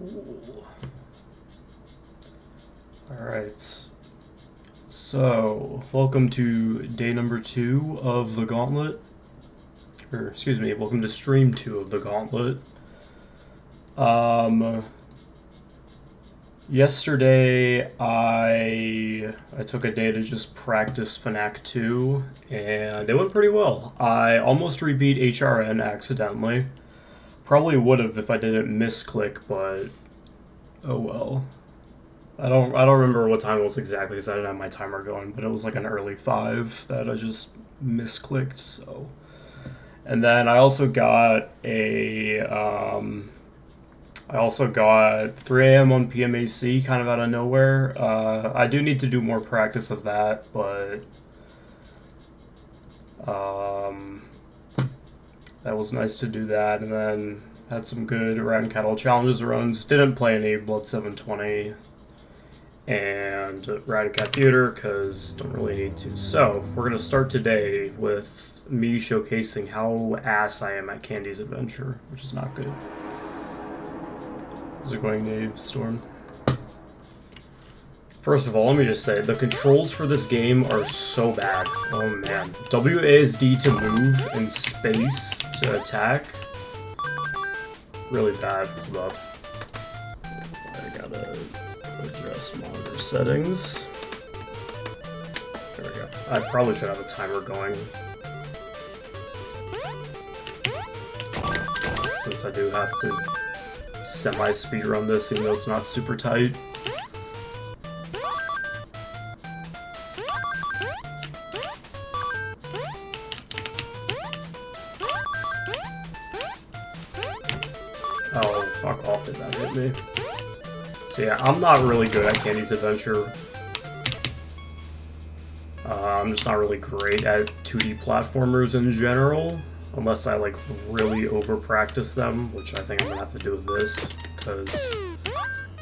Cool. Alright. So, welcome to day number 2 of the Gauntlet. Or, excuse me, welcome to stream 2 of the Gauntlet. Yesterday I took a day to just practice FNAF 2, and it went pretty well. I almost rebeat HRN accidentally. Probably would have if I didn't misclick, but oh well. I don't remember what time it was exactly because I didn't have my timer going, but it was like an early 5 that I just misclicked. So, and then I also got a 3 a.m. on pmac kind of out of nowhere. I do need to do more practice of that, but that was nice to do that, and then had some good Rat Cattle Challenges runs. Didn't play any Blood 720 and Rat Cat Theater because don't really need to. So we're gonna start today with me showcasing how ass I am at Candy's Adventure, which is not good. Is it going Nave Storm? First of all, let me just say, the controls for this game are so bad. Oh man. WASD to move and space to attack. Really bad. Hold up. I gotta adjust monitor settings. There we go. I probably should have a timer going, since I do have to semi-speedrun this, even though it's not super tight. Oh, fuck off, did that hit me? So yeah, I'm not really good at Candy's Adventure. I'm just not really great at 2D platformers in general, unless I like really over-practice them, which I think I'm gonna have to do with this, because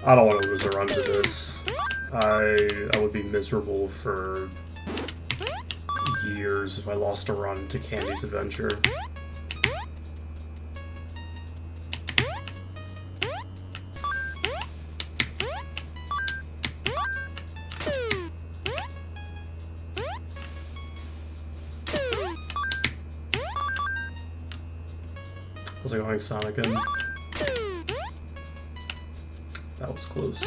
I don't want to lose a run to this. I would be miserable for years if I lost a run to Candy's Adventure. Was I going Sonic in? That was close.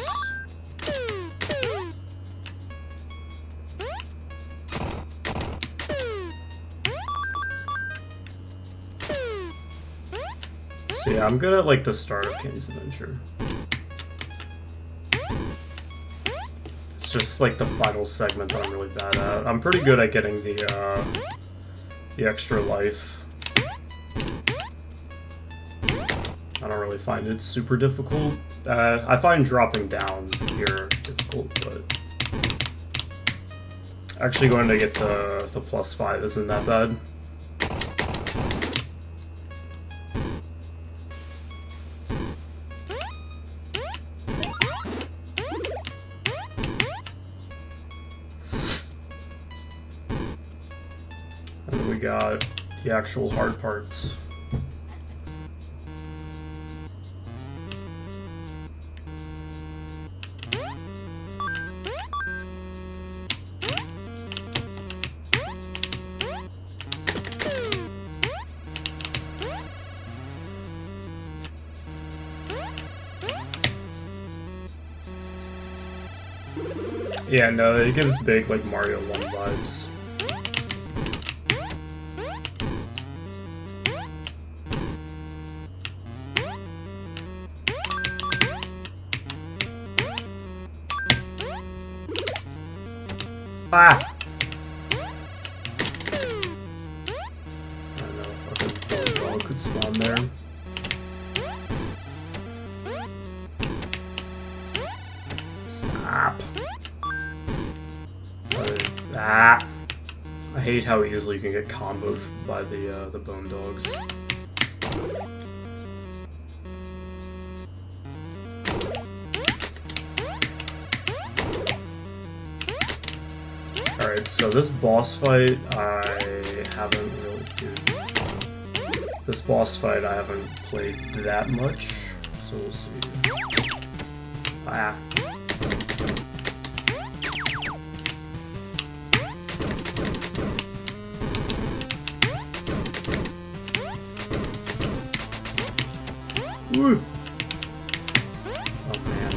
So yeah, I'm good at like the start of Candy's Adventure. It's just like the final segment that I'm really bad at. I'm pretty good at getting the extra life. I don't really find it super difficult. I find dropping down here difficult, but actually going to get the +5 isn't that bad. And then we got the actual hard parts. Yeah, no, it gives big, like, Mario 1 vibes. Ah! I don't know, fucking dog could spawn there. Stop. Ah! I hate how easily you can get comboed by the bone dogs. Alright, so this boss fight I haven't really This boss fight I haven't played that much, so we'll see. Ah. Woo. Oh man.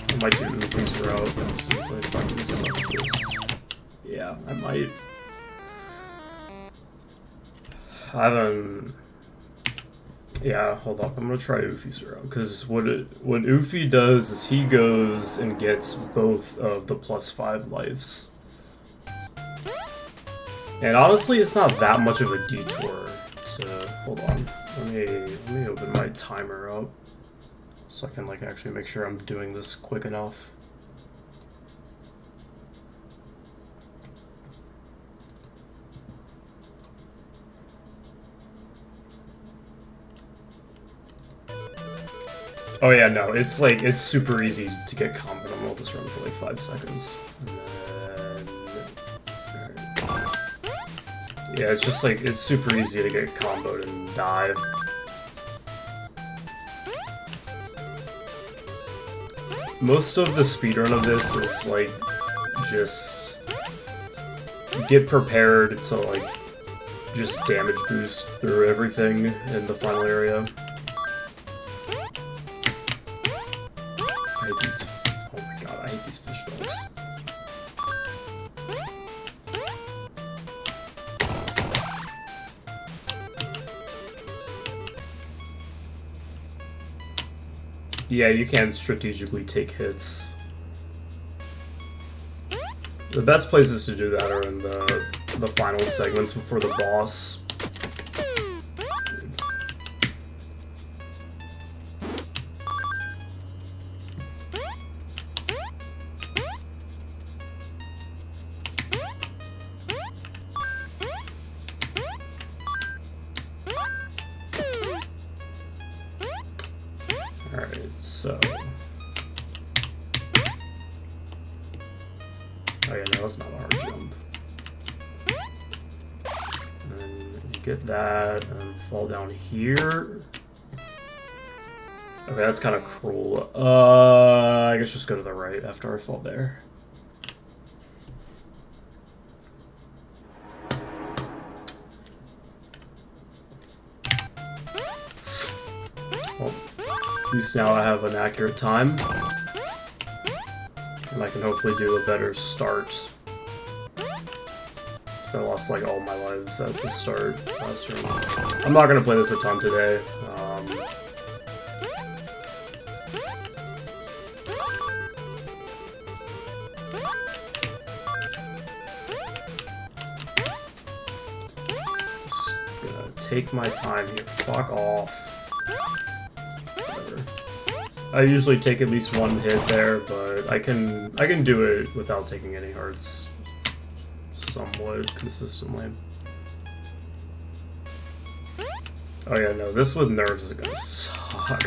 I might do Oofy's route since I fucking suck at this. Yeah, I might. I haven't. Yeah, hold up. I'm gonna try Oofy's route because what Oofy does is he goes and gets both of the +5 lives. And honestly, it's not that much of a detour to... Hold on. Let me open my timer up so I can, like, actually make sure I'm doing this quick enough. Oh yeah, no, it's like, it's super easy to get combo. I'm gonna just run for like 5 seconds. And then... Alright. Yeah, it's just like, it's super easy to get comboed and die. Most of the speedrun of this is like, just get prepared to like, just damage boost through everything in the final area. I hate these, oh my god, I hate these fish dogs. Yeah, you can strategically take hits. The best places to do that are in the final segments before the boss. Alright, so... Oh yeah, no, that's not a hard jump. And then you get that, and fall down here. Okay, that's kind of cruel. I guess just go to the right after I fall there. Well, at least now I have an accurate time. And I can hopefully do a better start. So I lost like all my lives at the start last turn. I'm not gonna play this a ton today. Just gonna take my time here. Fuck off. Whatever. I usually take at least one hit there, but I can do it without taking any hearts somewhat consistently. Oh yeah, no, this with nerves is gonna suck.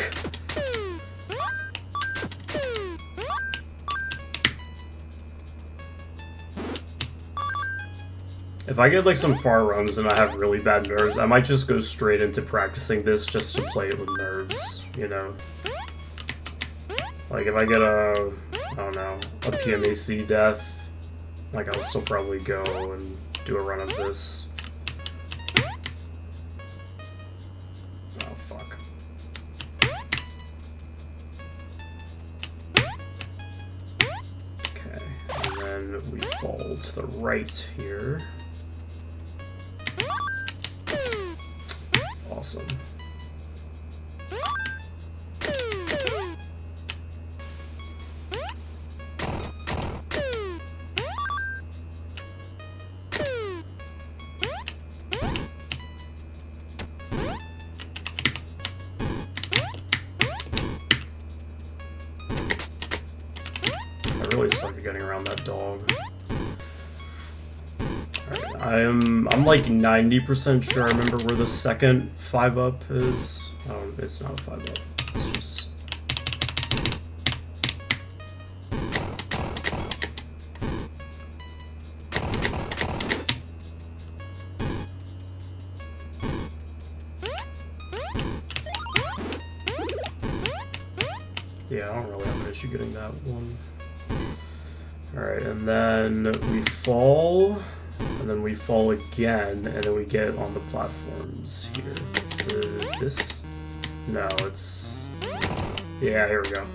If I get like some far runs and I have really bad nerves, I might just go straight into practicing this just to play it with nerves, you know? Like if I get a, I don't know, a pmac death, like I'll still probably go and do a run of this. Oh fuck. Okay, and then we fall to the right here. Awesome. I really suck at getting around that dog. Alright, I'm like 90% sure I remember where the second 5-up is. Oh, it's not a 5-up. It's just... Yeah, I don't really have an issue getting that one. Alright, and then we fall, and then we fall again, and then we get on the platforms here. So this? No, it's... Yeah, here we go.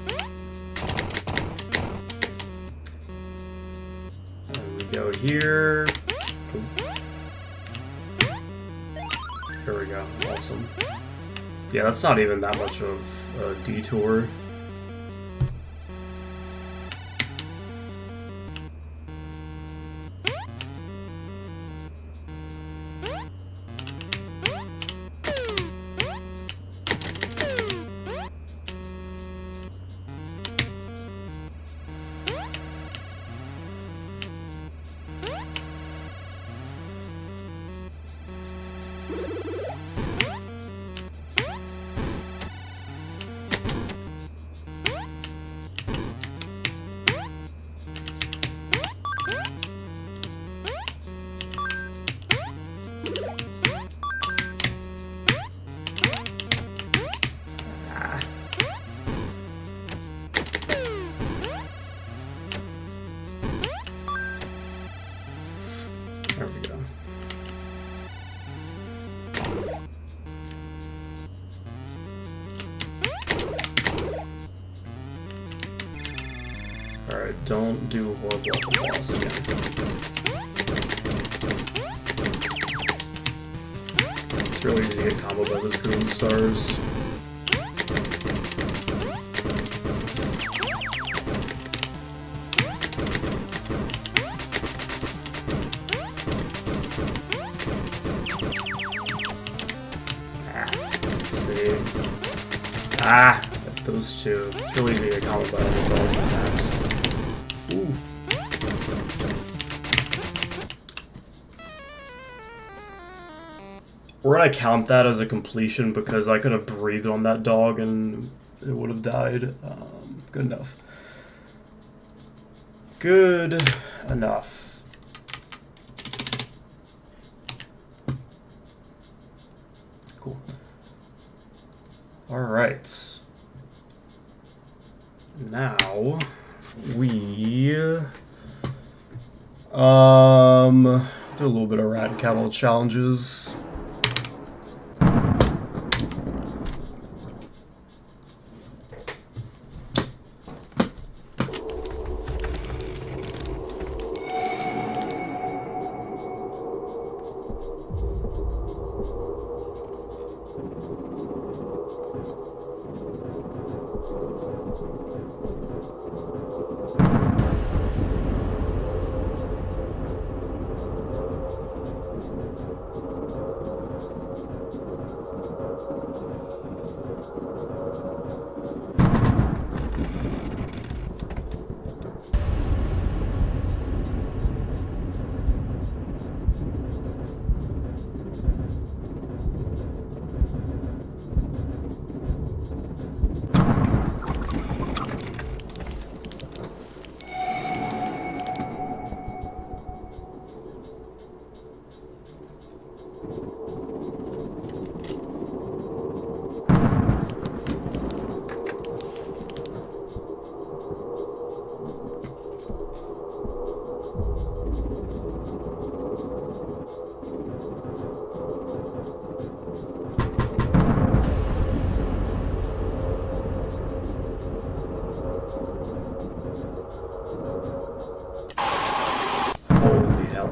And we go here. Here we go, awesome. Yeah, that's not even that much of a detour. There we go. Alright, don't do horrible at the boss again. It's really easy to get comboed by those green stars. Ah, those two. It's really easy to combo by the balls attacks. Ooh. We're gonna count that as a completion because I could have breathed on that dog and it would have died. Good enough. Good enough. Cool. Alright. Now we do a little bit of rat cattle challenges.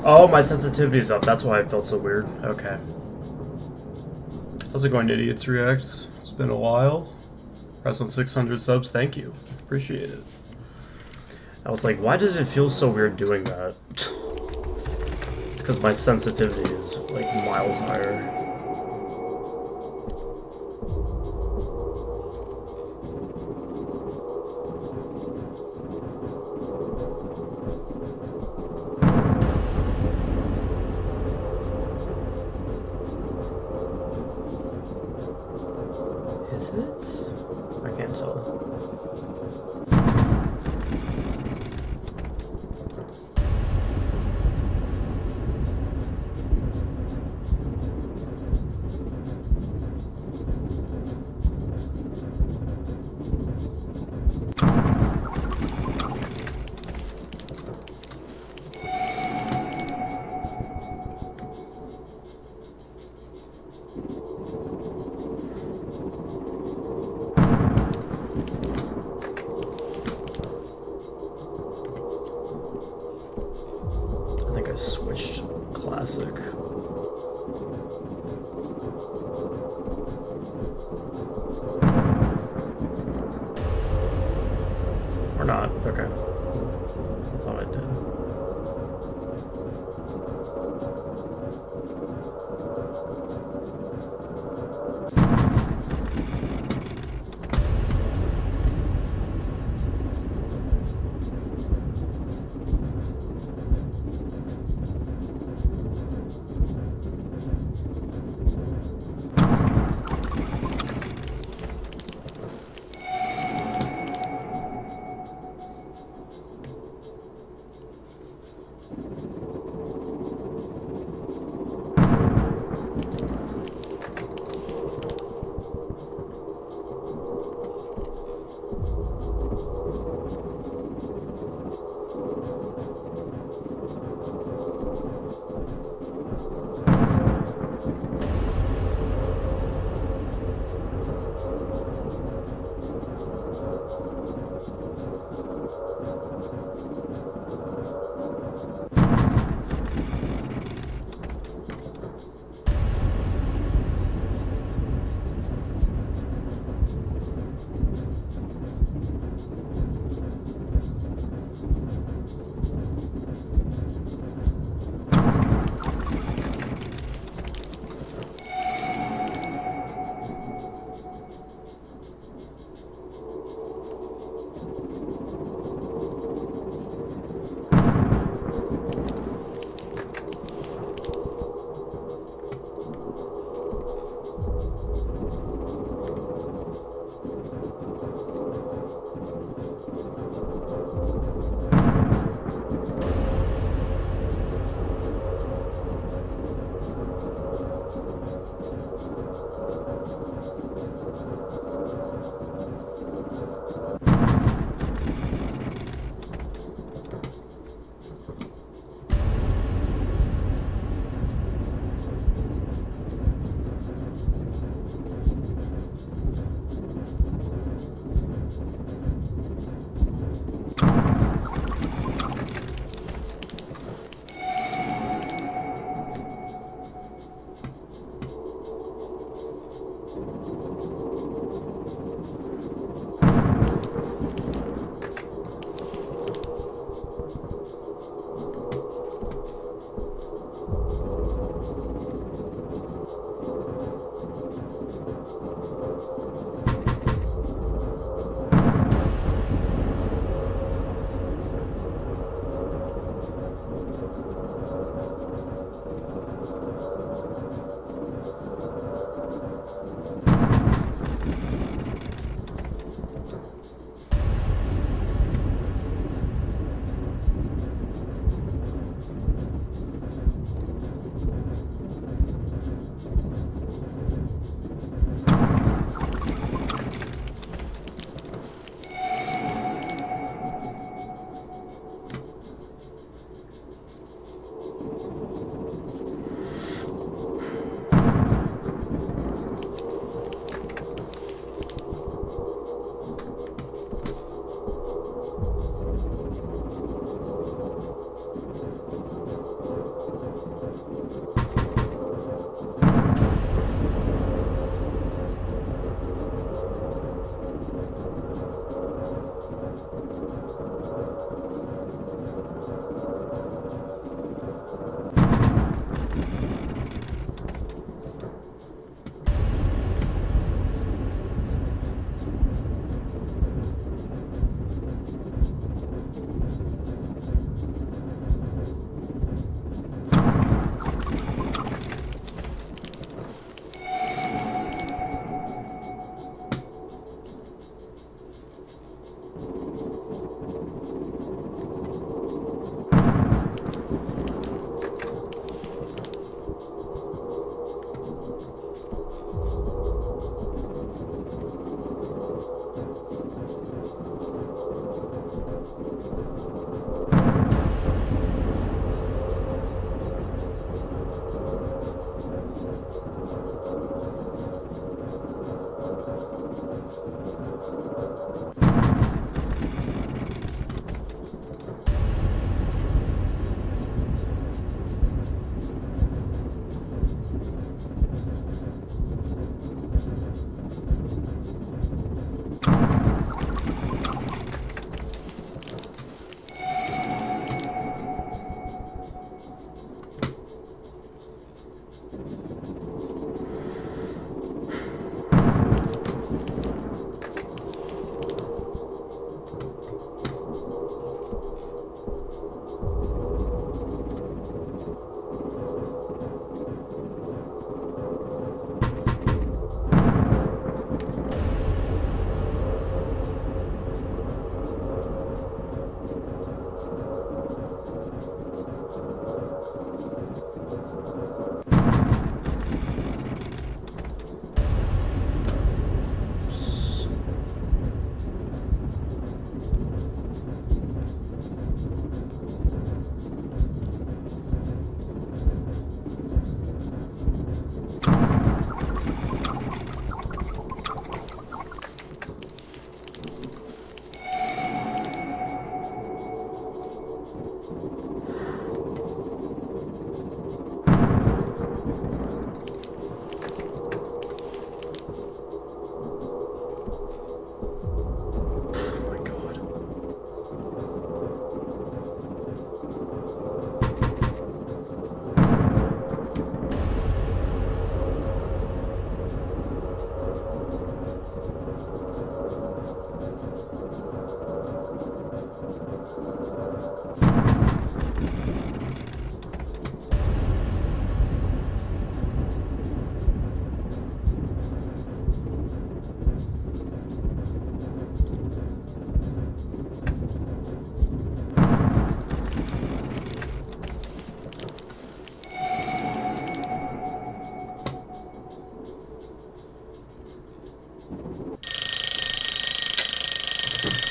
Oh, my sensitivity's up. That's why I felt so weird. Okay. How's it going, Idiots React? It's been a while. Press on 600 subs. Thank you. Appreciate it. I was like, why did it feel so weird doing that? It's because my sensitivity is, like, miles higher. Is it? I can't tell. not? Okay. I thought I did.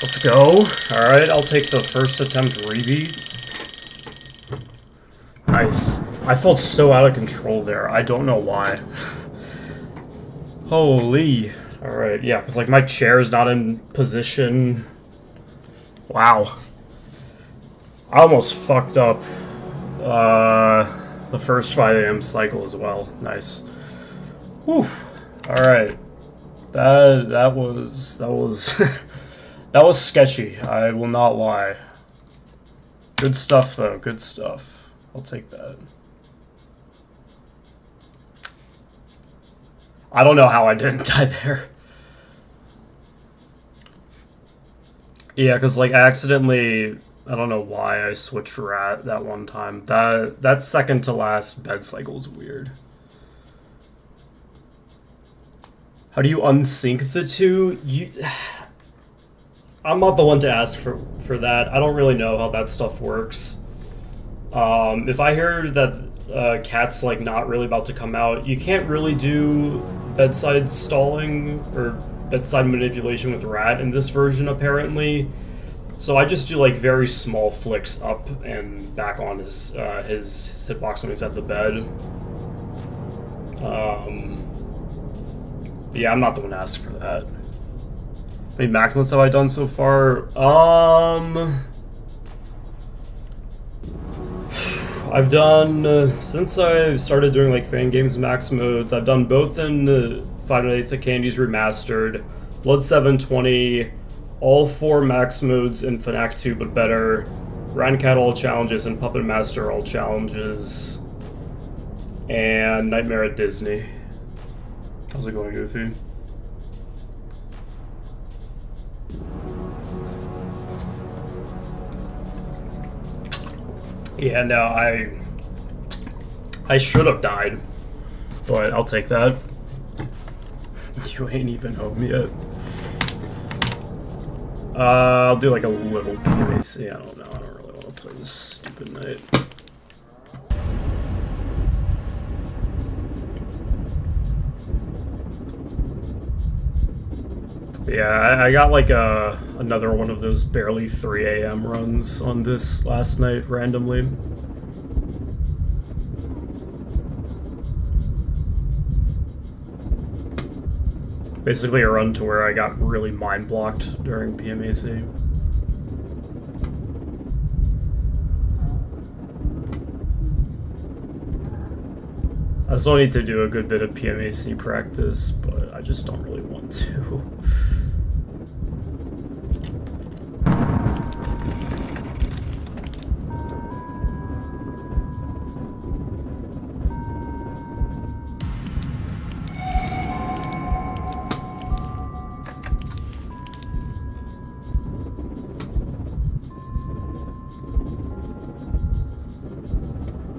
Let's go. Alright, I'll take the first attempt rebeat. Nice. I felt so out of control there. I don't know why. Holy. Alright, yeah, because like my chair's not in position. Wow. I almost fucked up the first 5 AM cycle as well. Nice. Whew. Alright. That was that was sketchy. I will not lie. Good stuff though, good stuff. I'll take that. I don't know how I didn't die there. Yeah, because like I accidentally, I don't know why I switched rat that one time. That second to last bed cycle is weird. How do you unsync the two? I'm not the one to ask for that. I don't really know how that stuff works. If I hear that cat's like not really about to come out, you can't really do bedside stalling or bedside manipulation with rat in this version apparently. So I just do like very small flicks up and back on his hitbox when he's at the bed. Yeah, I'm not the one to ask for that. How many maximums have I done so far? I've done, since I started doing like fan games max modes, I've done both in Five Nights at Candy's Remastered, Blood 720, all 4 max modes in FNAF 2 but better, Rancat all challenges, and Puppet Master all challenges, and Nightmare at Disney. How's it going, Goofy? Yeah, no, I should have died, but I'll take that. You ain't even home yet. I'll do like a little PMAC. I don't know. I don't really want to play this stupid night. Yeah, I got like another one of those barely 3 AM runs on this last night randomly. Basically a run to where I got really mind blocked during PMAC. I still need to do a good bit of PMAC practice, but I just don't really want to.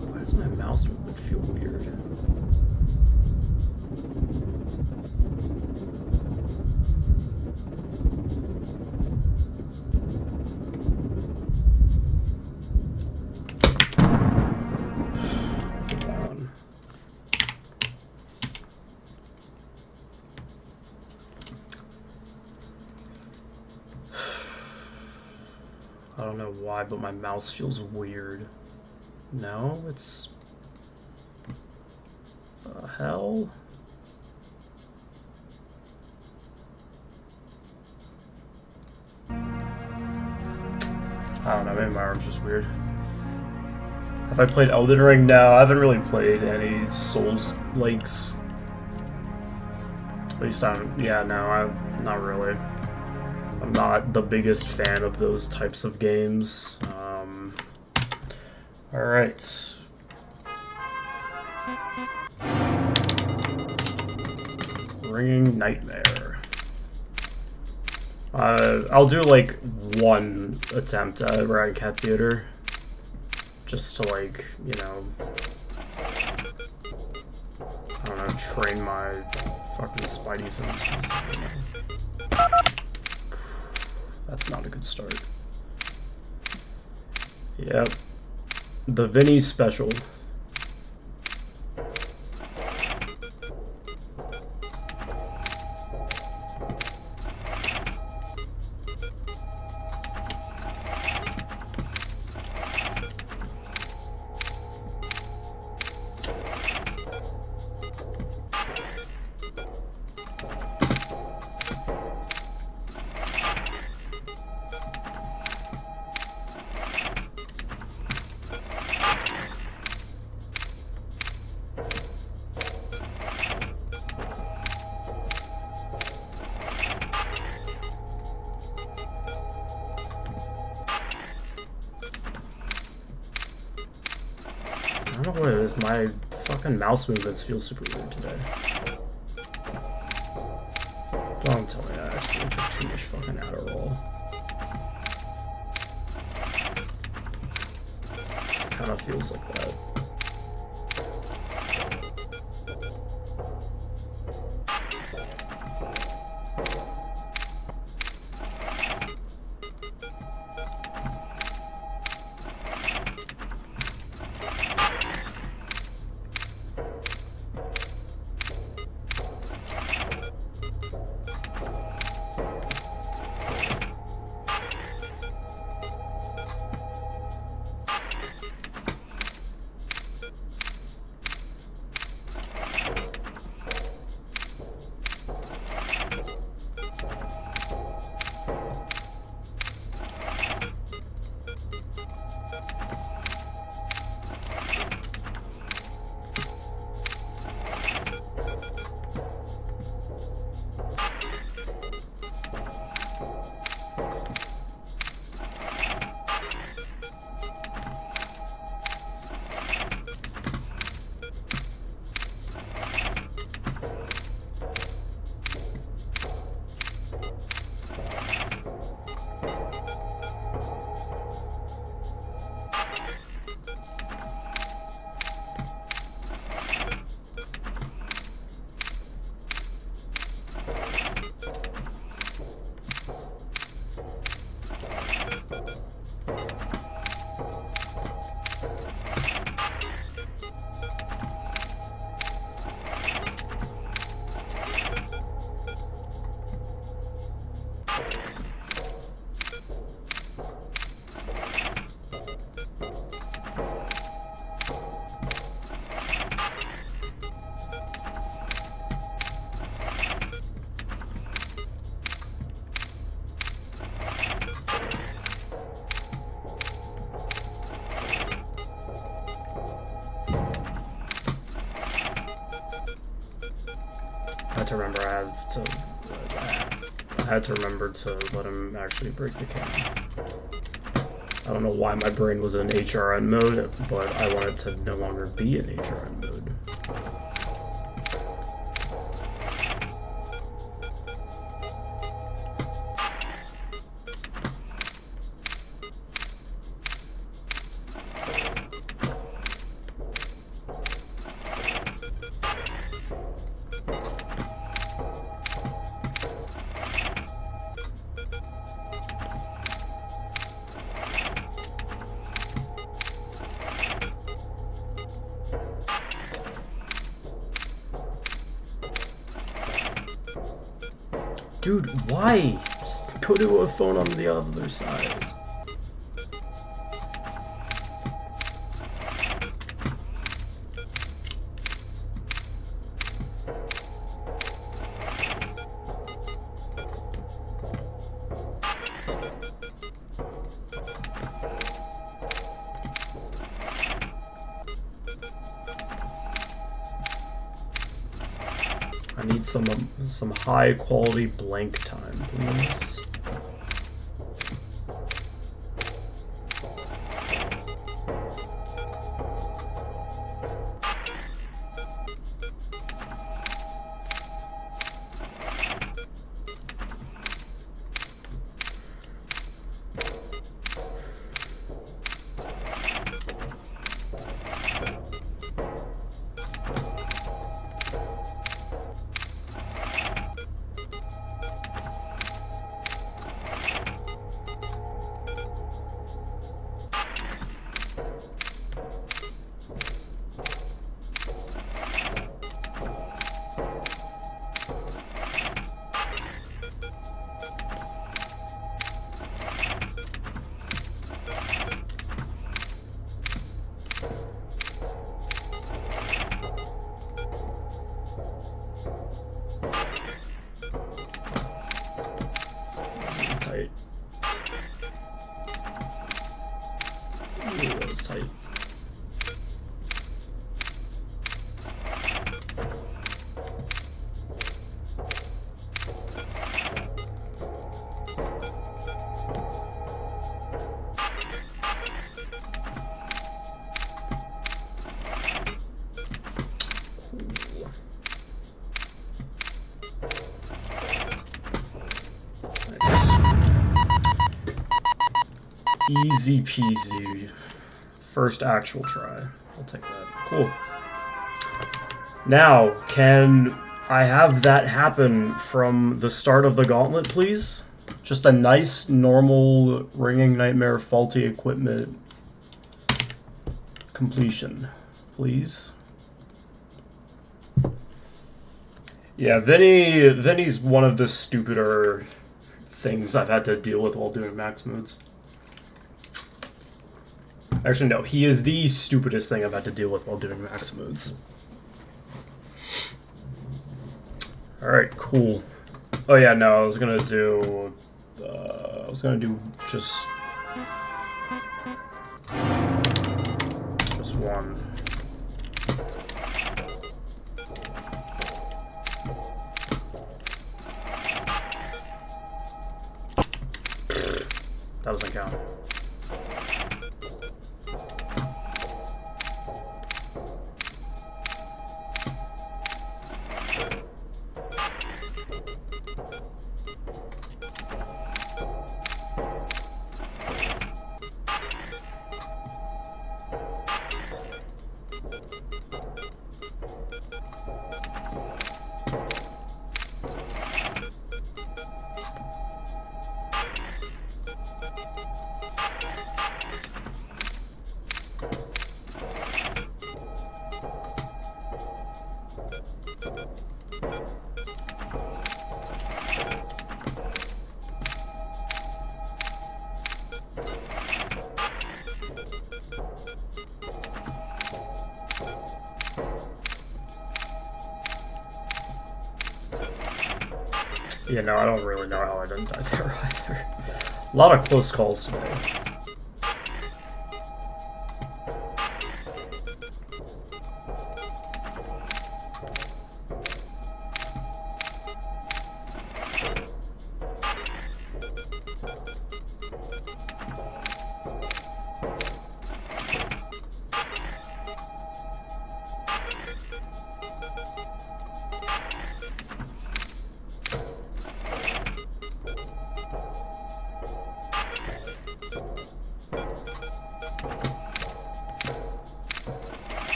Why does my mouse movement feel weird? I don't know why, but my mouse feels weird. No, it's... the hell? I don't know, maybe my arm's just weird. Have I played Elden Ring? No, I haven't really played any Souls-likes. At least yeah, no, I'm not really. I'm not the biggest fan of those types of games. Alright. Ringing Nightmare. I'll do like one attempt at Rancat Theater. Just to like, you know... I don't know, train my fucking spidey senses. That's not a good start. Yep. Davinci special. don't know what it is. My fucking mouse movements feel super weird today. Don't tell me I actually took too much fucking Adderall. It kind of feels like that. I had to remember to let him actually break the can. I don't know why my brain was in HRN mode, but I wanted to no longer be in HRN mode. Dude, why? Just go to a phone on the other side. I need some high quality blank time, please. Tight. Ooh, that was tight. Easy peasy. First actual try. I'll take that. Cool. Now, can I have that happen from the start of the gauntlet, please? Just a nice, normal, ringing nightmare, faulty equipment completion, please. Yeah, Vinny's one of the stupider things I've had to deal with while doing max modes. Actually, no, he is the stupidest thing I've had to deal with while doing max modes. Alright, cool. Oh yeah, no, I was gonna do just one. That doesn't count. Yeah, no, I don't really know how I didn't die there either. A lot of close calls today.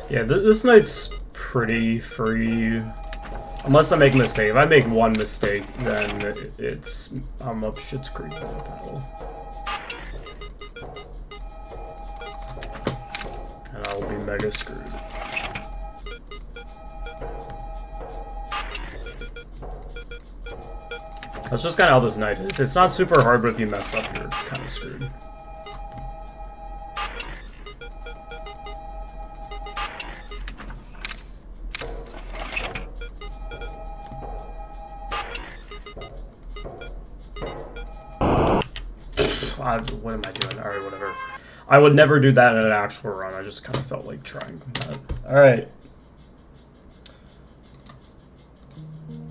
Yeah, this night's pretty free. Unless I make a mistake. If I make one mistake, then I'm up shit's creek on the paddle. And I will be mega screwed. That's just kind of how this night is. It's not super hard, but if you mess up, you're kind of screwed. What am I doing? Alright, whatever. I would never do that in an actual run. I just kind of felt like trying that. Alright.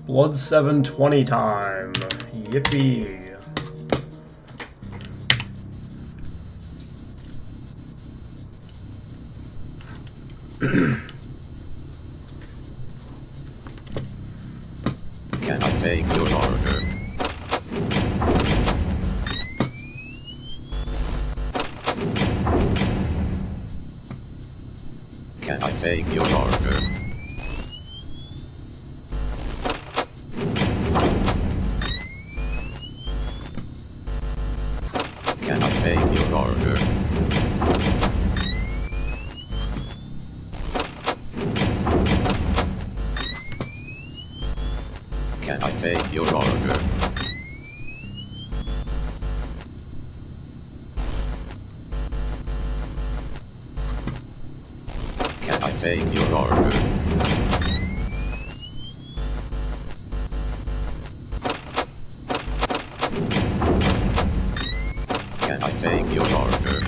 Blood 720 time. Yippee. Can I take your order? Can I take your order? Can I take your order? Can I take your order? Can I take your order? Can I take your order?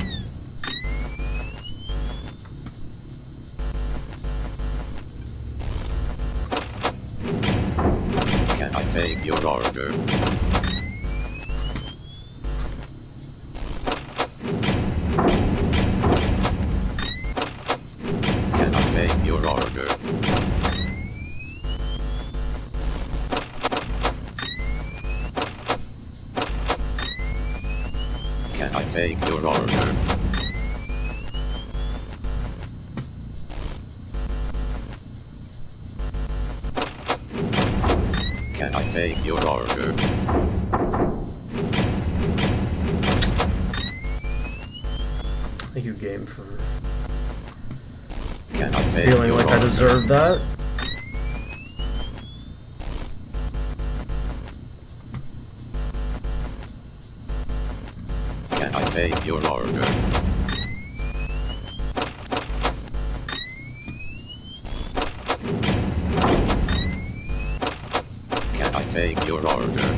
Can I take your order? Can I take your order? take your order? Can I take your order? Thank you, game, for Can I take feeling your like order? I deserve that. Can I take your order? Can I take your order?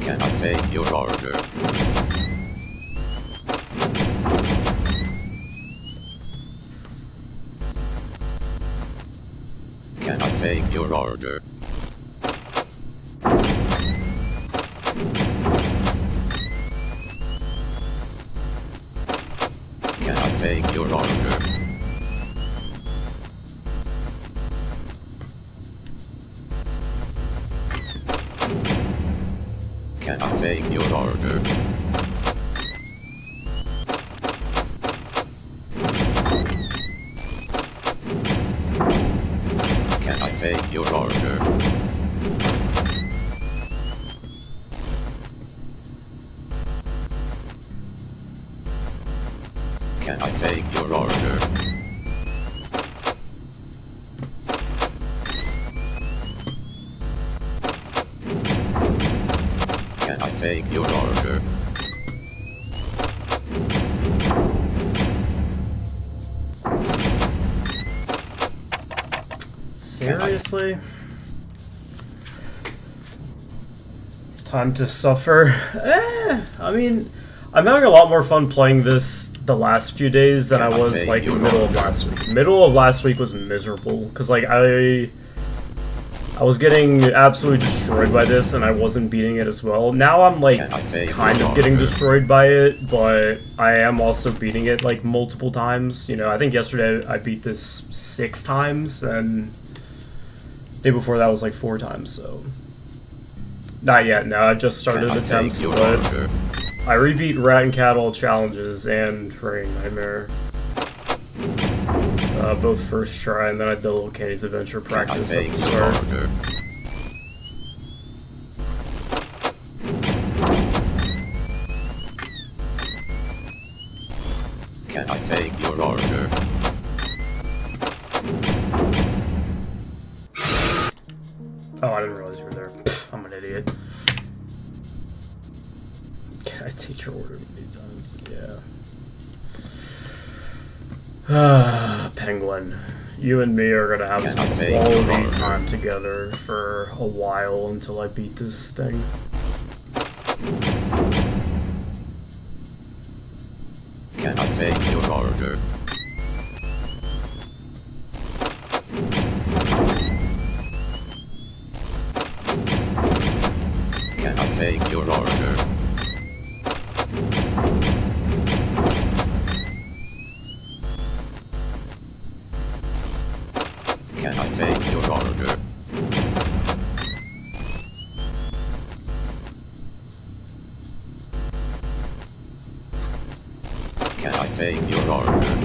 Can I take your order? Can I take your order? Can I take your order? Can I take your order? Can I take your order? Can I take your order? Can I take your order? Seriously? Time to suffer? I mean, I'm having a lot more fun playing this the last few days than I was, like, middle of last week. Middle of last week was miserable, because, like, I was getting absolutely destroyed by this, and I wasn't beating it as well. Now I'm, like, kind of getting destroyed by it, but I am also beating it, like, multiple times. You know, I think yesterday I beat this 6 times, and the day before that was, like, 4 times, so... Not yet, no, I just started attempts, but I rebeat Rat and Cattle challenges and Praying Nightmare. Both first try, and then I did a little Kenny's Adventure practice at the start. Can I take your order? Oh, I didn't realize you were there. Pfft, I'm an idiot. Can I take your order many times? Yeah. Penguin. You and me are gonna have some quality time together for a while until I beat this thing. Can I take your order? Can I take your order? Can I take your order? Can I take your order?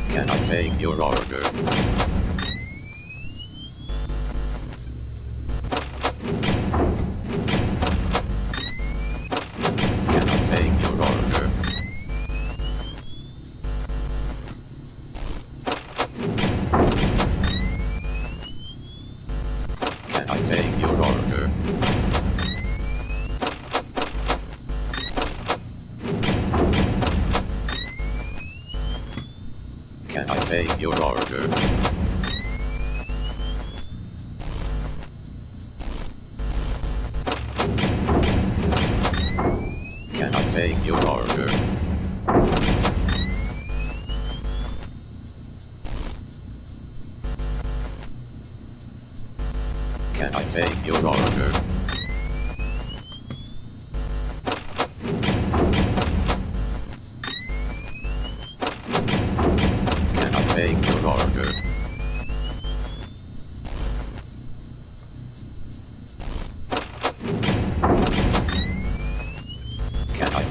Can I take your order? Can I take your order? Can I take your order? Can I take your order? Can I take your order? Can I take your order?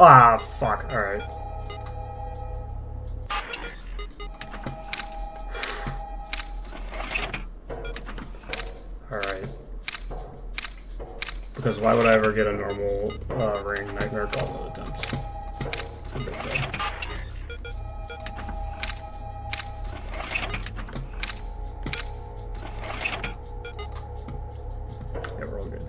Ah, fuck. Alright. Alright. Because why would I ever get a normal ring nightmare gauntlet attempt? Yeah, we're all good.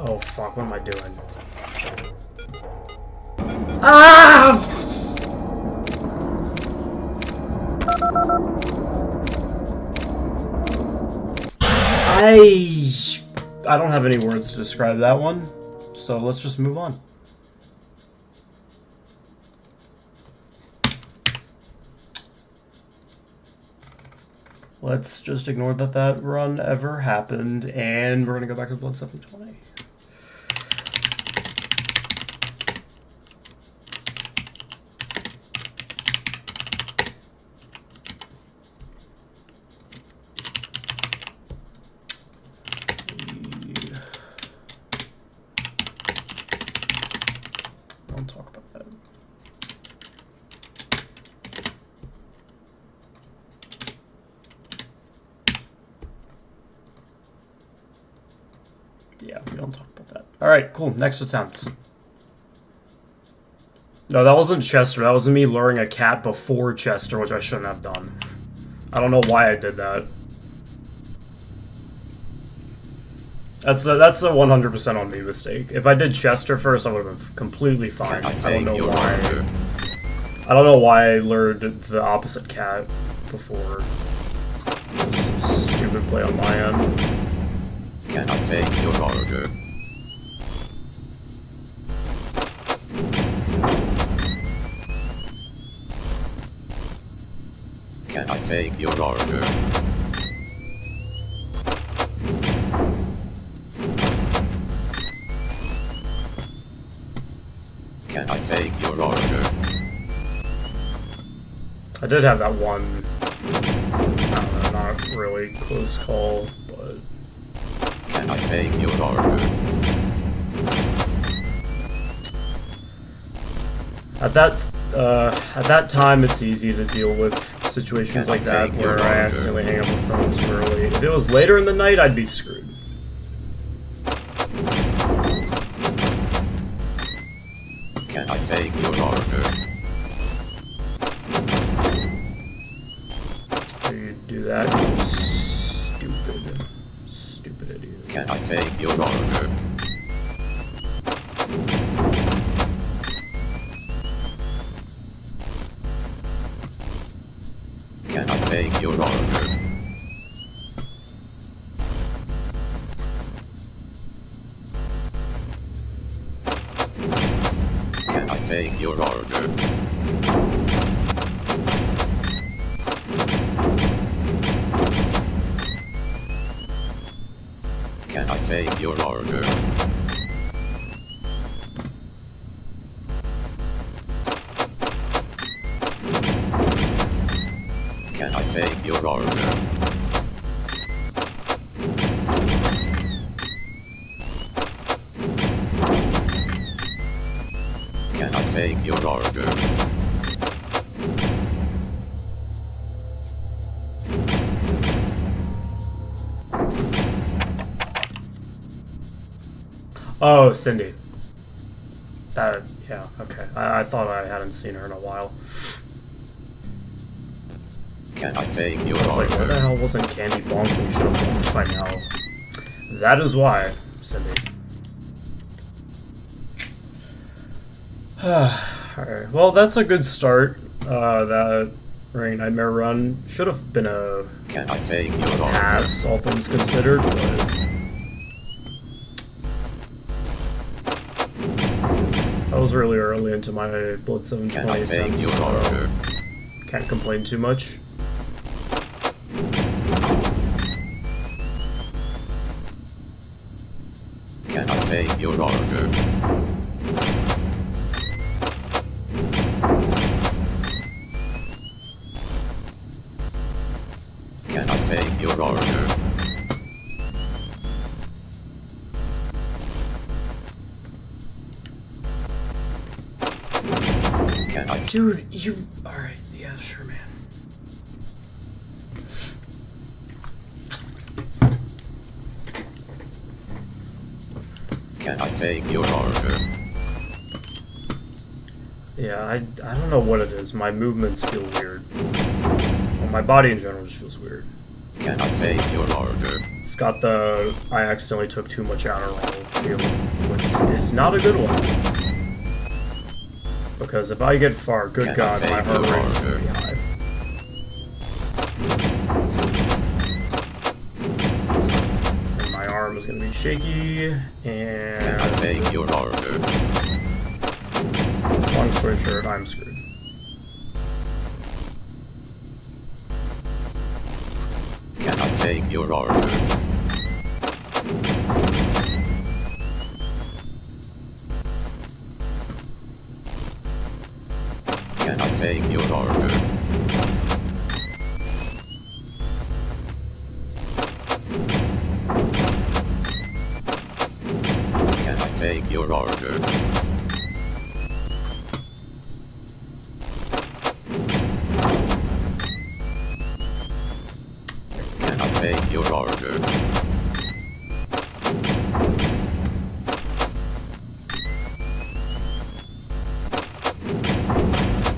Oh fuck, what am I doing? Ah! I don't have any words to describe that one, so let's just move on. Let's just ignore that that run ever happened, and we're gonna go back to Blood 720. Don't talk about that. Yeah, we don't talk about that. Alright, cool. Next attempt. No, that wasn't Chester. That was me luring a cat before Chester, which I shouldn't have done. I don't know why I did that. That's a 100% on me mistake. If I did Chester first, I would have been completely fine. I don't know why. I don't know why I lured the opposite cat before. This is a stupid play on my end. Can I take your order? Can I take your order? Can I take your order? I did have that one, I don't know, not really close call, but... Can I take your order? At that time, it's easy to deal with situations like that where I accidentally hang up the phone too early. If it was later in the night, I'd be screwed. Can I take your order? You do that, you stupid idiot. Can I take your order? Can I take your order? Can I take your order? Can I take your order? Can I take your order? Can I take your order? Oh, Cindy. That, yeah, okay. I thought I hadn't seen her in a while. Can I take your I was like, why the order? hell wasn't Candy bonked? We should have bonked by now. That is why, Cindy. Alright, well, that's a good start. That Ring Nightmare run should have been a Can I take your order? pass, all things considered, but I was really early into my Blood Can I 720 take attempts, your so order? can't complain too much. Can I take your order? Can I take your order? Can I Dude, you... Alright, yeah, sure, man. Can I take your order? Yeah, I don't know what it is. My movements feel weird. Well, my body in general just feels weird. Can I take your order? It's got the I accidentally took too much Adderall feel, which is not a good one. Because if I get far, good Can I god, my take heart your rate is order? gonna be high. And my arm is gonna be shaky, Can I and take your order? long story short, I'm screwed. Can I take your order? Can I take your order? Can I take your order? Can I take your order?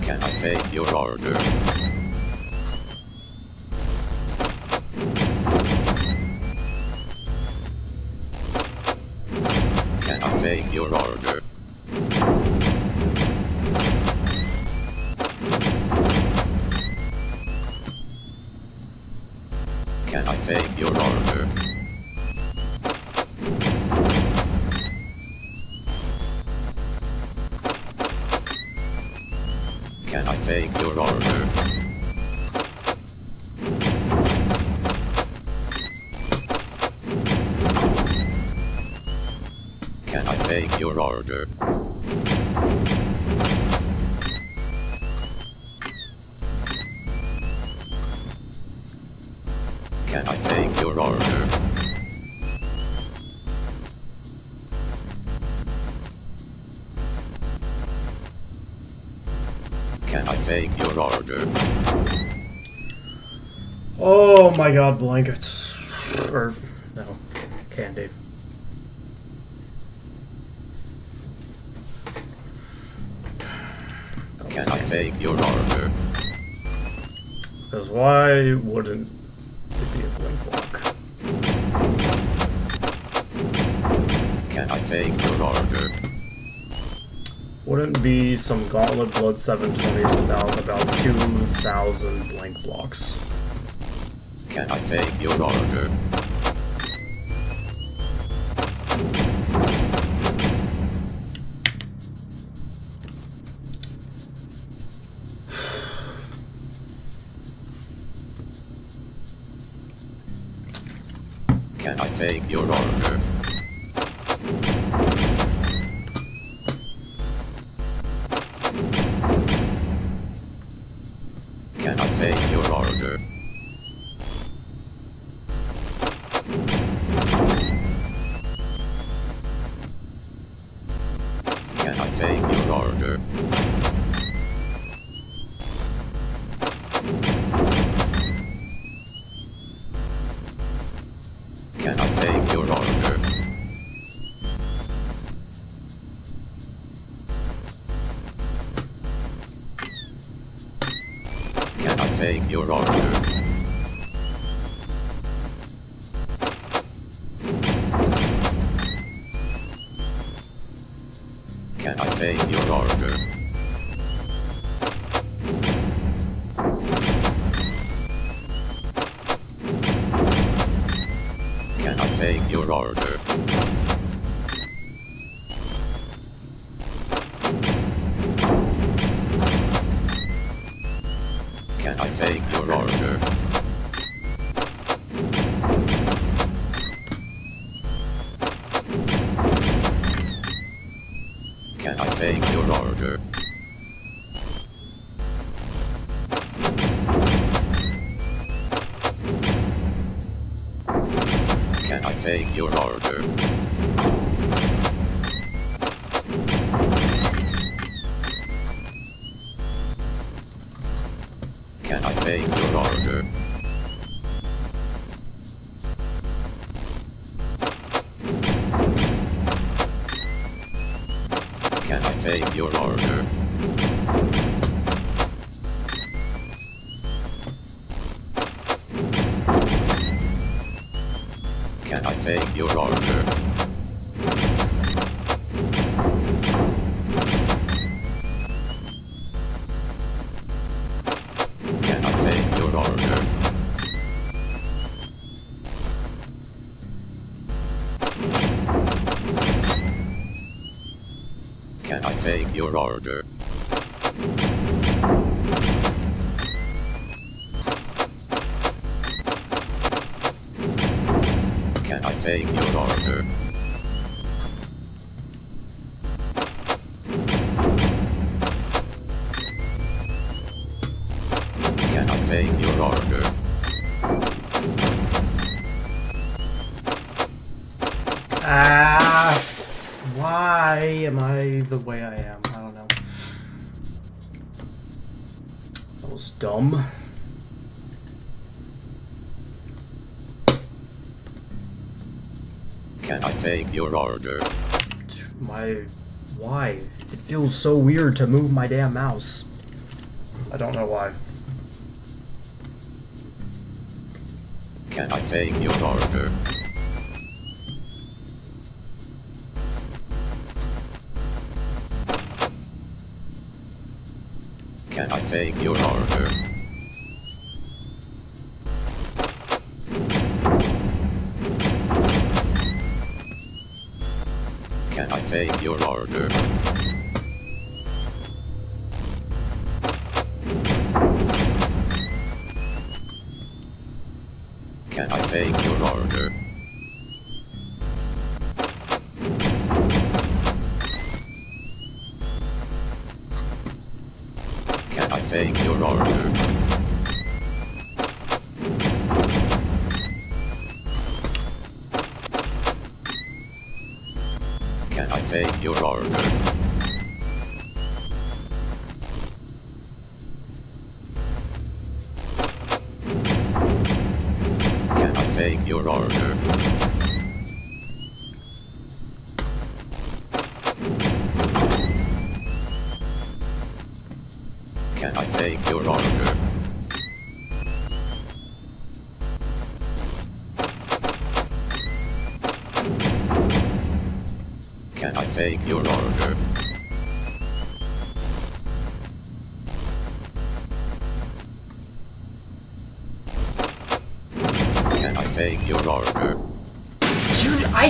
Can I take your order? Can I take your order? Can I take your order? Can I take your order? Can I take your order? Can I take your order? Can I take your order? Oh my god, blankets. Or, no, candy. Can I take your order? Because why wouldn't it be a blink block? Can I take your order? Wouldn't be some Gauntlet Blood 720s without about 2,000 blank blocks. Can I take your order? take your order? Can I take your order? Can I take your order? Can I take your order? Can I take your order? Can I take your order? Can I take your order? Can I take your order? Can I take your order? Can I take your order? Can I take your order? Can I take your order? Can I take your order? Can I take your order? Can I take your order? Can I take your order? Can I take your order? Why am I the way I am? I don't know. That was dumb. Can I take your order? Why? It feels so weird to move my damn mouse. I don't know why. Can I take your order? Can I take your order? Can I take your order? Can I take your order? Can I take your order? Can I take your order? Can I take your order? Can I take your order? Can I take your order? Can I take your order? Dude, I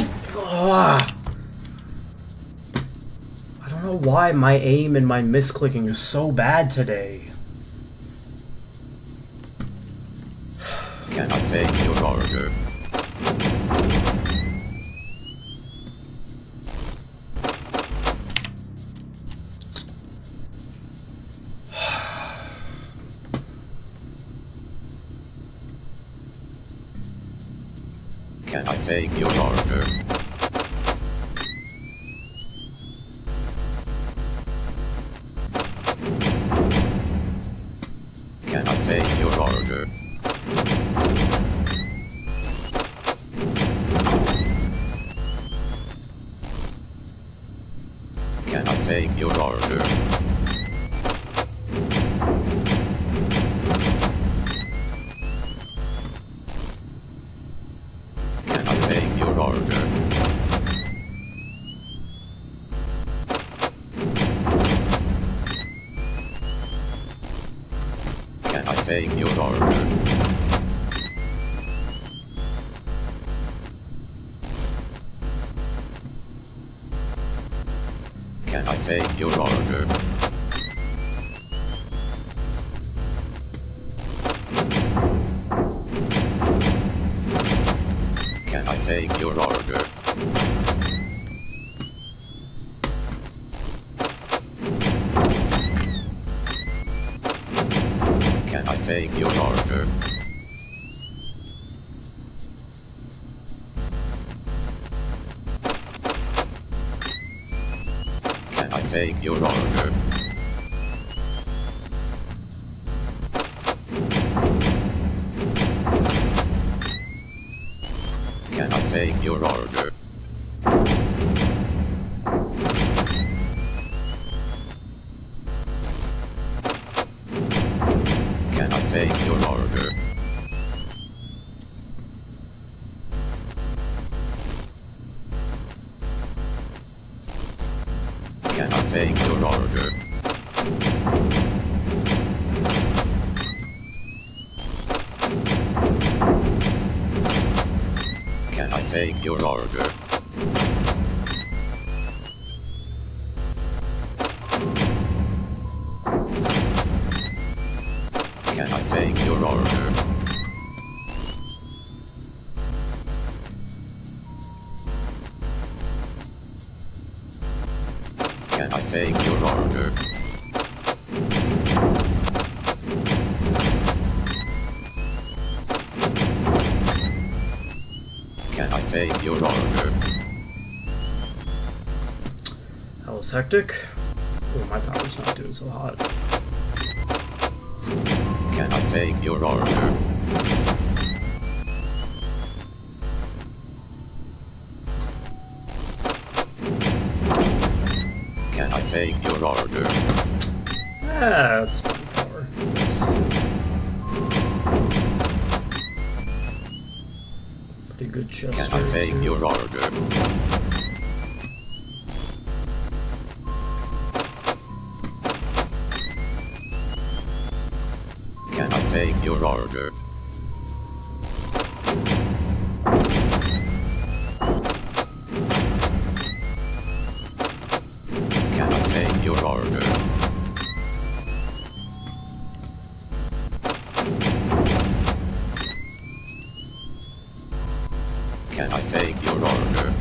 don't know why my aim and my misclicking is so bad today. Can I take your order? Can I take your order? Can I take your order? Can I take your order? Can I take your order? Can I take your order? Can I take your order? Can I take your order? Can I take your order? Can I take your order? Can I take your order? Can I take your order? Can I take your order? Can I take your order? Can I take your order? Can I take your order? Can I take your order? That was hectic. Oh, my power's not doing so hot. Can I take your order? Can I take your order? That's fine power. That's pretty good chest. Can I take your order? Can I take your order? Can I take your order? Can I take your order?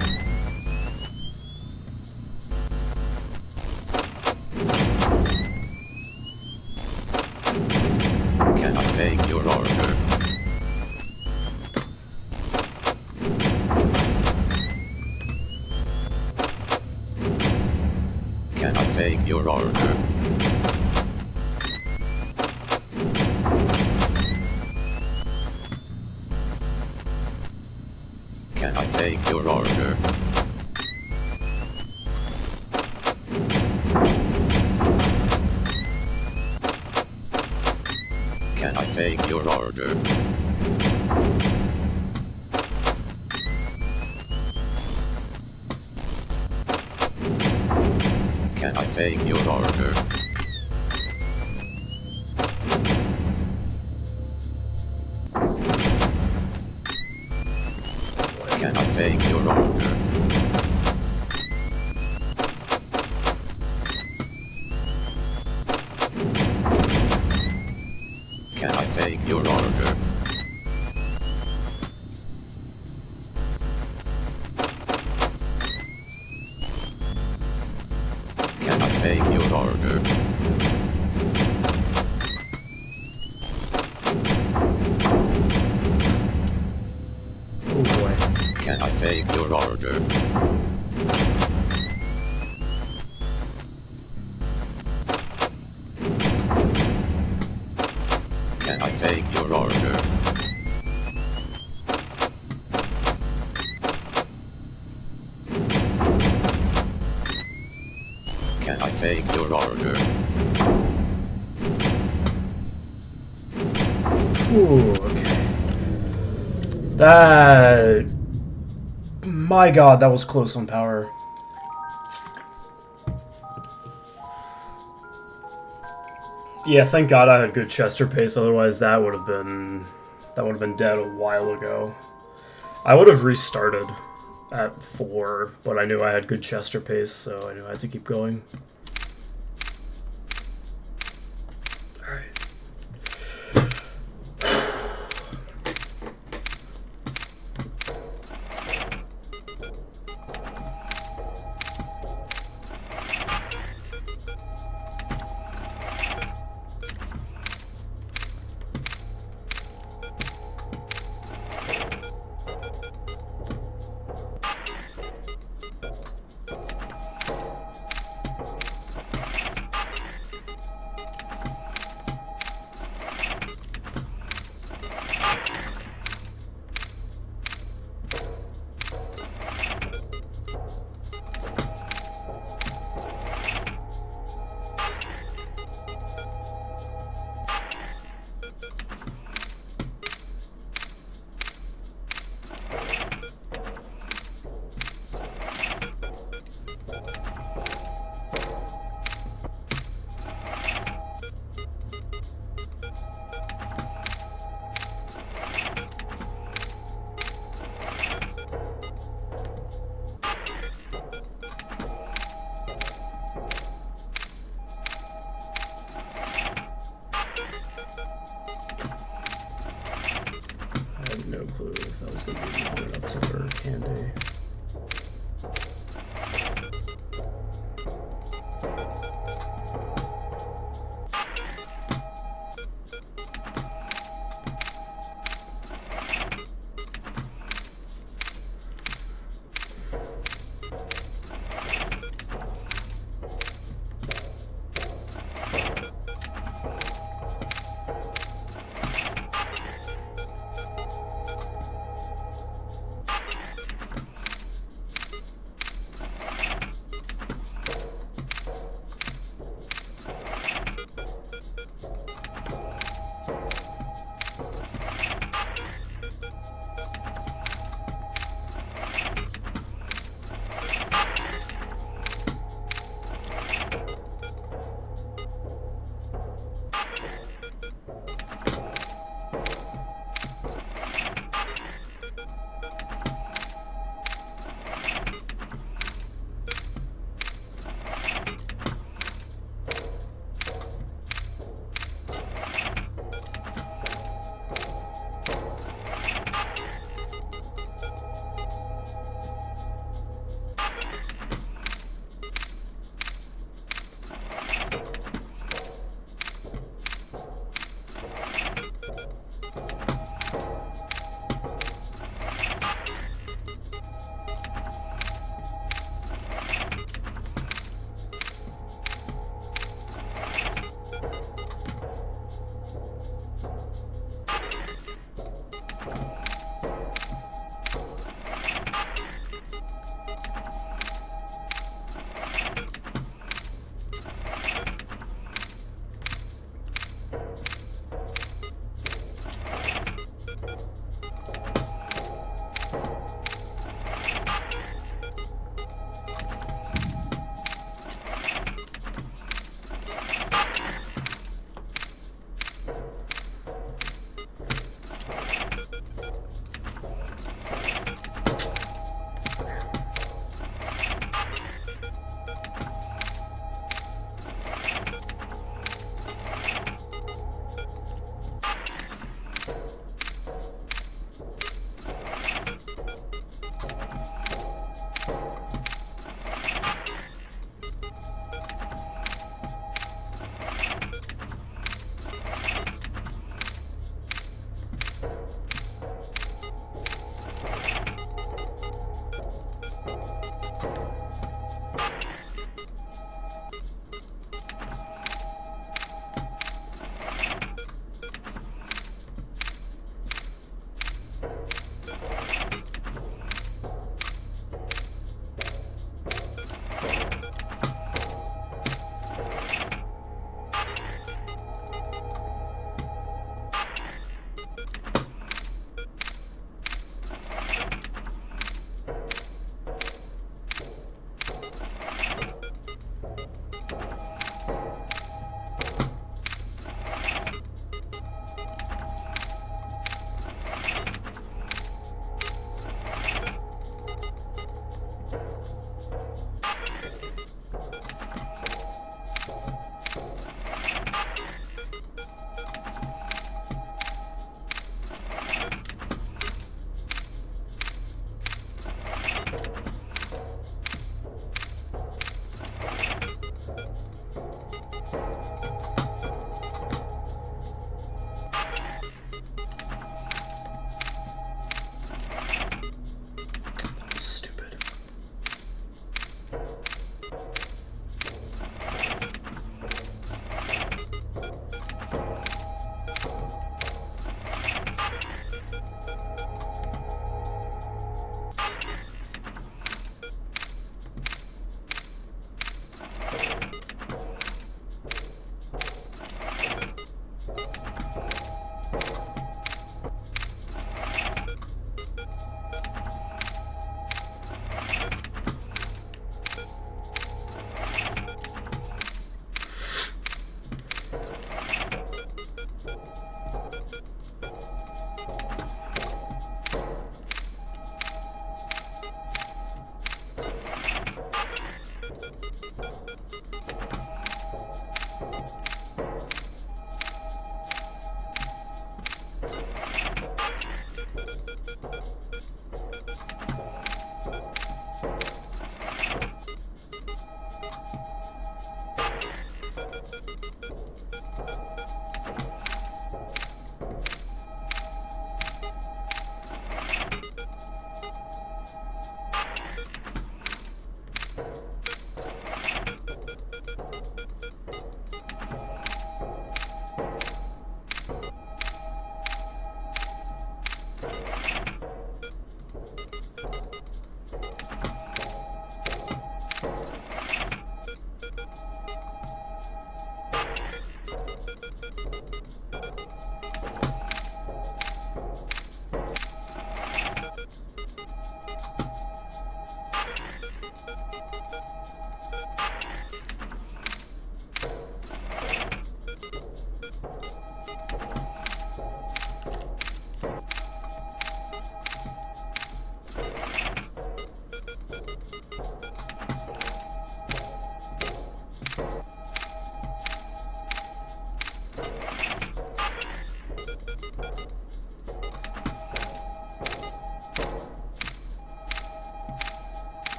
Can I take your order? Can I take your order? Can I take your order? Can I take your order? Can I take your order? Can I take your order? Can I take your order? Can I take your order? Oh boy. take your order? Can I take your order? Can I take your order? Ooh, okay. That... My god, that was close on power. Yeah, thank god I had good Chester pace, otherwise that would have been dead a while ago. I would have restarted at 4, but I knew I had good Chester pace, so I knew I had to keep going. Alright. I had no clue if that was going to be long enough to burn candy.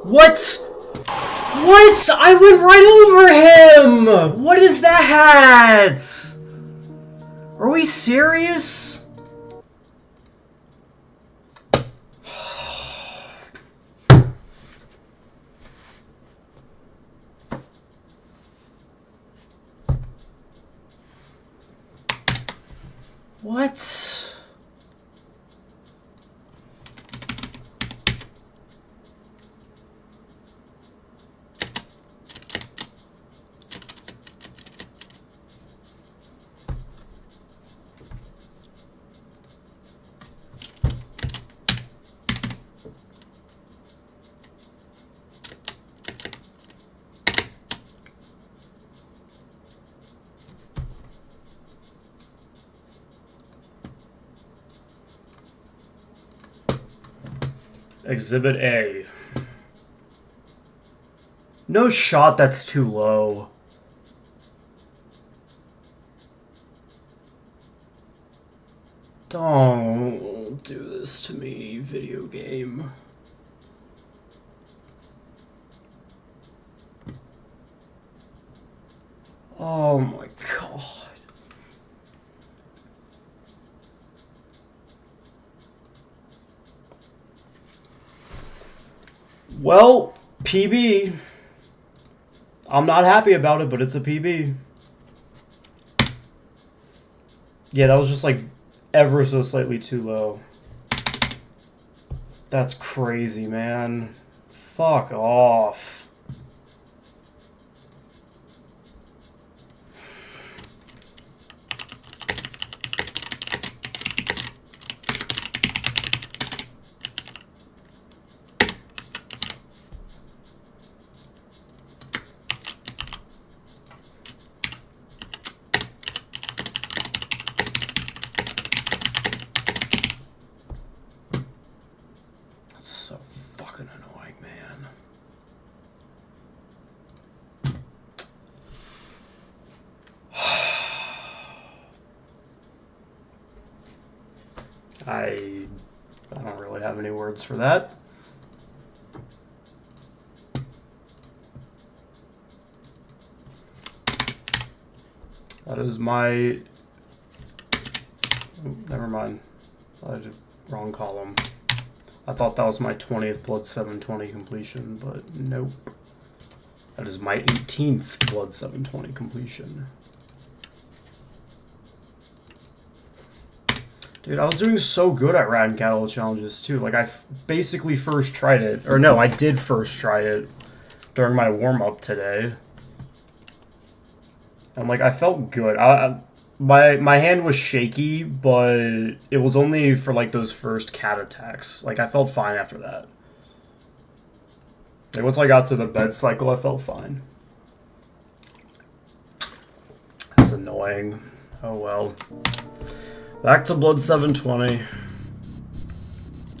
What? What? I went right over him! What is that? Are we serious? What? Exhibit A. No shot, that's too low. Don't do this to me, video game. Oh my god. Well, PB. I'm not happy about it, but it's a PB. Yeah, that was just like ever so slightly too low. That's crazy, man. Fuck off. So fucking annoying, man. I don't really have any words for that. That is my... Oh, never mind. I did wrong column. I thought that was my 20th Blood 720 completion, but nope. That is my 18th Blood 720 completion. Dude, I was doing so good at Rat and Cattle challenges too. Like, I basically first tried it. Or no, I did first try it during my warm-up today. And like, I felt good. My hand was shaky, but it was only for like those first cat attacks. Like, I felt fine after that. Like, once I got to the bed cycle, I felt fine. That's annoying. Oh well. Back to Blood 720.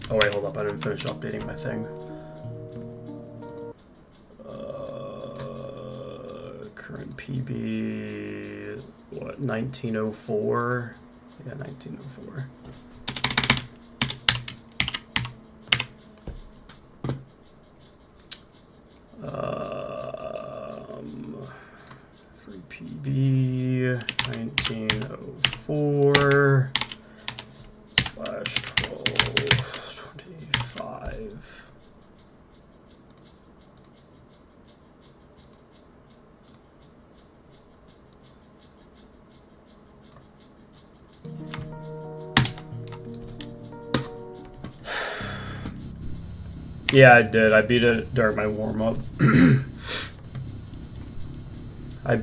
Oh wait, hold up, I didn't finish updating my thing. Current PB... What, 1904? Yeah, 1904. Free PB 1904 / 1225. Yeah, I did. I beat it during my warm-up. I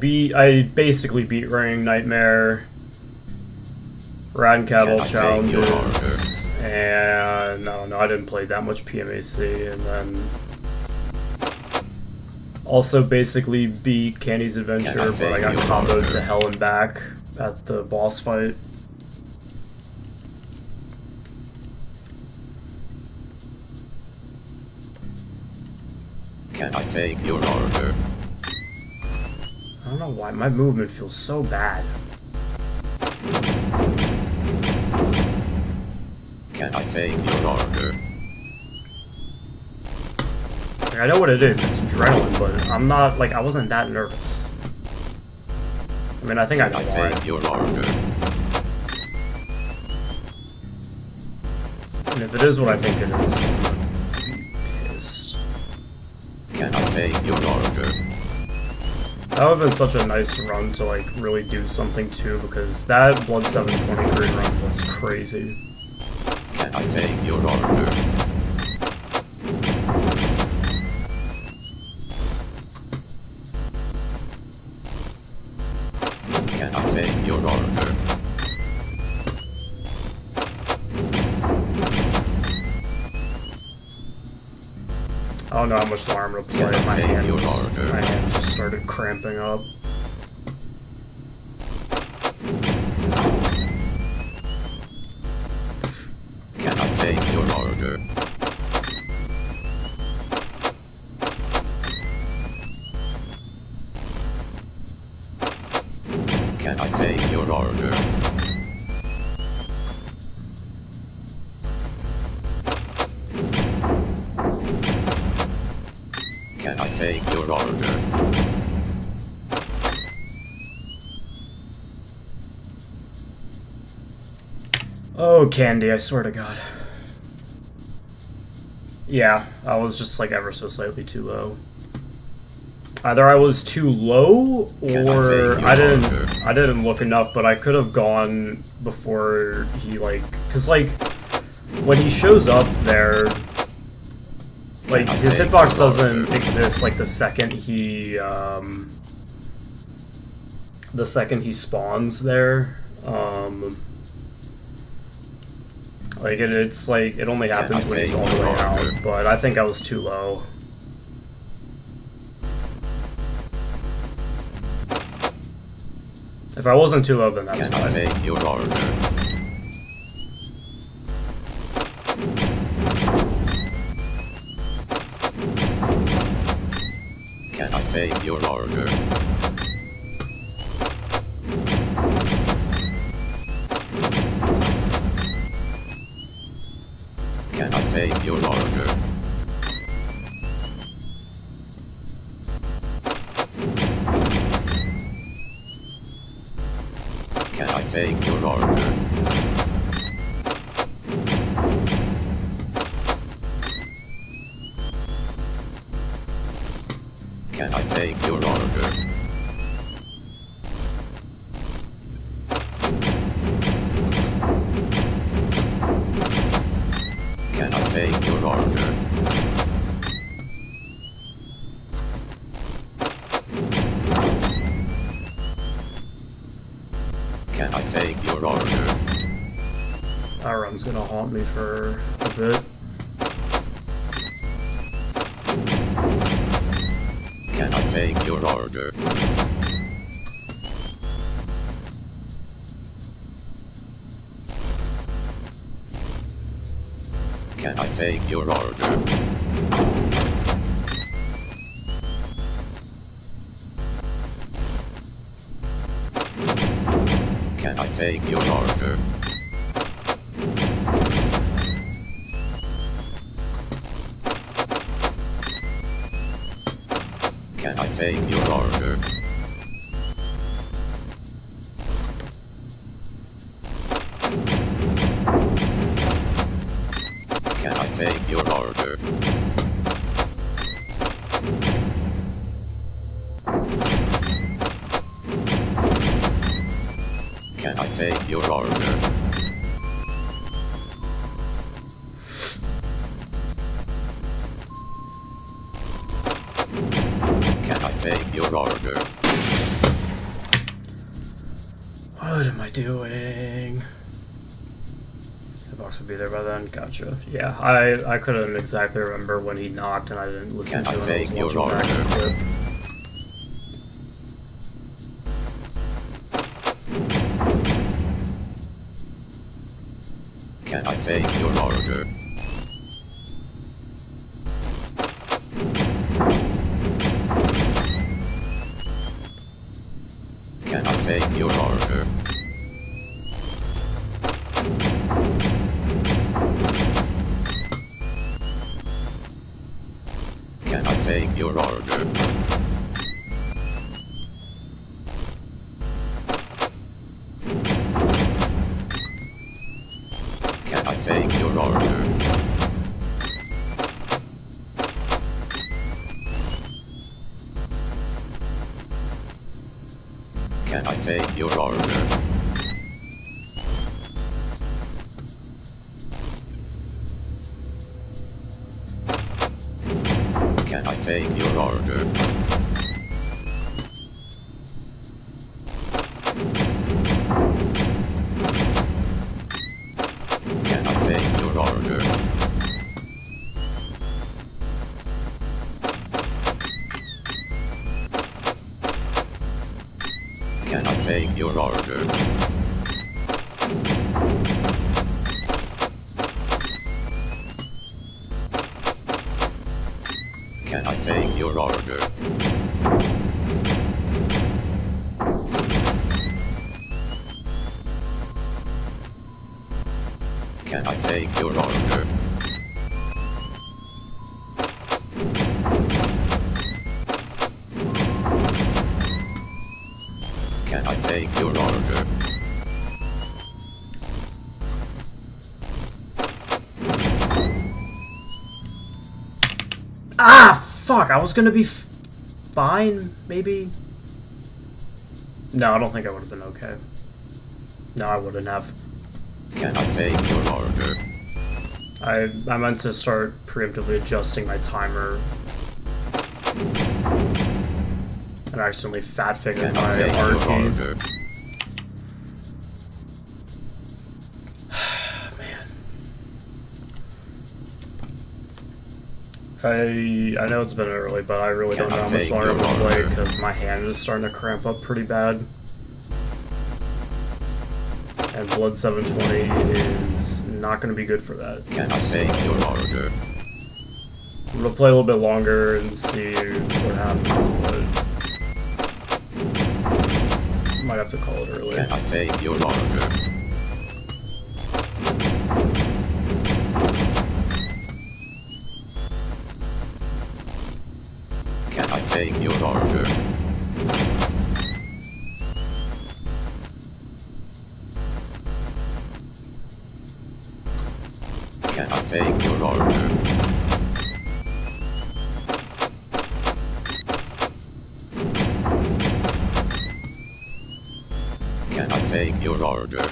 basically beat Ring Nightmare, Rat and Cattle challenges, and I don't know, I didn't play that much PMAC, and then also basically beat Candy's Adventure, but I got comboed to hell and back at the boss fight. Can I take your order? I don't know why my movement feels so bad. Can I take your order? Like, I know what it is, it's adrenaline, but I'm not, like, I wasn't that nervous. I mean, I think I know why. Take your order. And if it is what I think it is, I'm gonna be pissed. Can I take your order? That would have been such a nice run to, like, really do something too, because that Blood 723 run was crazy. Can I take your order? Can I take your order? I don't know how much longer I'm gonna play. Yeah, My take hand your order. just started cramping up. Can I take your order? Can I take your order? Can I take your order? Oh, Candy, I swear to God. Yeah, I was just like ever so slightly too low. Either I was too low or I didn't look enough, but I could have gone before he like, cause like when he shows up there, like his hitbox doesn't exist like the second he spawns there. Like it's like it only happens when he's all the way out, but I think I was too low. If I wasn't too low, then that's Can I fine. take your order? Can I take your order? Can I take your order? Can I take your order? Can I take your order? Can I take your order? Can I take your order? That run's gonna haunt me for a bit. Can I take your order? Can I take your order? Can I take your order? Can I take your order? Can I take your order? Can I take your order? Can I take your order? What am I doing? box would be there by then. Gotcha. Yeah, I couldn't exactly remember when he knocked, and I didn't listen to it. I was watching back the clip. Can I take your order? Can I take your order? Can I take your order? Can I take your order? Can I take your order? Can I take your order? Can I take your order? Can I take your order? Can I take your order? Can I take your order? Can I take your order? Ah, fuck! I was gonna be fine, maybe? No, I don't think I would have been okay. No, I wouldn't have. Can I take your order? I meant to start preemptively adjusting my timer. And I accidentally fat-fingered Can I my take R your key. order? I know it's been early, but I really don't know how much longer I'm gonna play because my hand is starting to cramp up pretty bad. And Blood 720 is not going to be good for that. Can I take your order? I'm going to play a little bit longer and see what happens, but might have to call it early. Can I take your order? Can I take your order? Can I take your order? Can I take your order?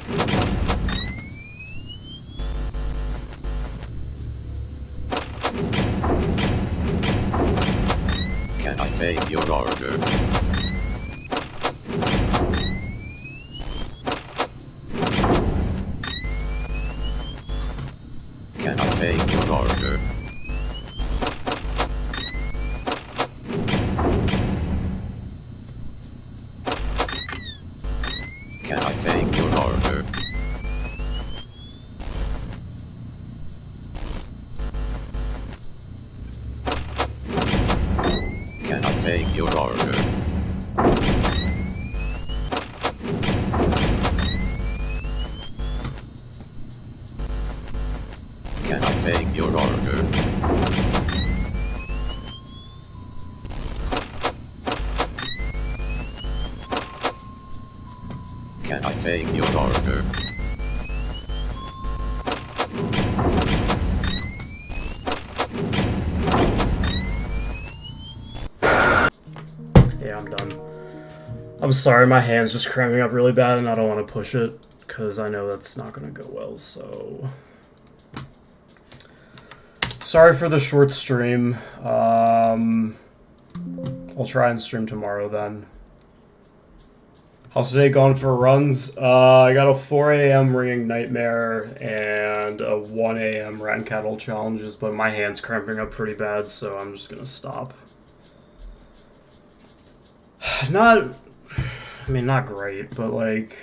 Can I take your order? Can I take your order? Can I take your order? Can I take your order? Can I take your order? Can I take your order? Yeah, I'm done. I'm sorry, my hand's just cramping up really bad and I don't want to push it because I know that's not going to go well, so... Sorry for the short stream. I'll try and stream tomorrow then. How's today gone for runs? I got a 4 a.m. ringing nightmare and a 1 a.m. rat and cattle challenges, but my hand's cramping up pretty bad, so I'm just gonna stop. Not great, but like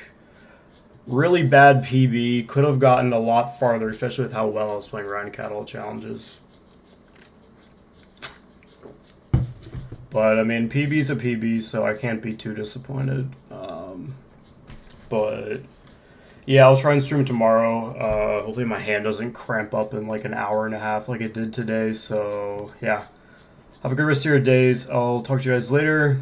really bad PB. Could have gotten a lot farther, especially with how well I was playing rat and cattle challenges. But I mean, PB's a PB, so I can't be too disappointed. But yeah, I'll try and stream tomorrow. Hopefully my hand doesn't cramp up in like an hour and a half like it did today. So yeah, have a good rest of your days. I'll talk to you guys later.